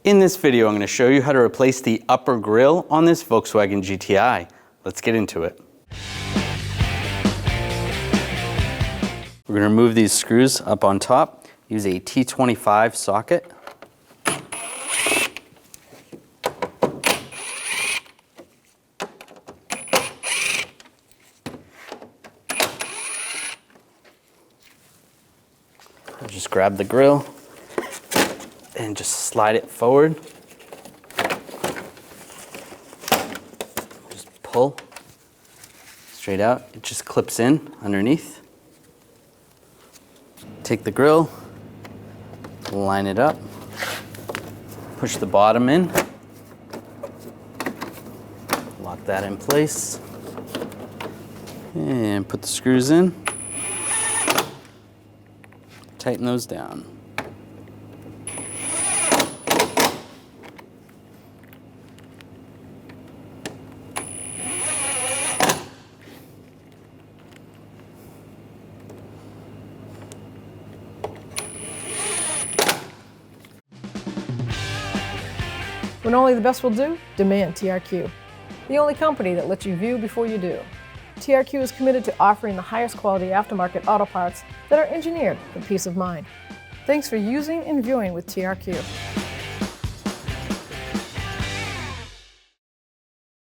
In this video, I'm going to show you how to replace the upper grille on this Volkswagen GTI. Let's get into it. We're going to remove these screws up on top. Use a T25 socket. Just grab the grille and just slide it forward. Just pull straight out. It just clips in underneath. Take the grille, line it up, push the bottom in, lock that in place, and put the screws in. Tighten those down. When only the best will do, demand TRQ. The only company that lets you view before you do. TRQ is committed to offering the highest quality aftermarket auto parts that are engineered for peace of mind. Thanks for using and viewing with TRQ.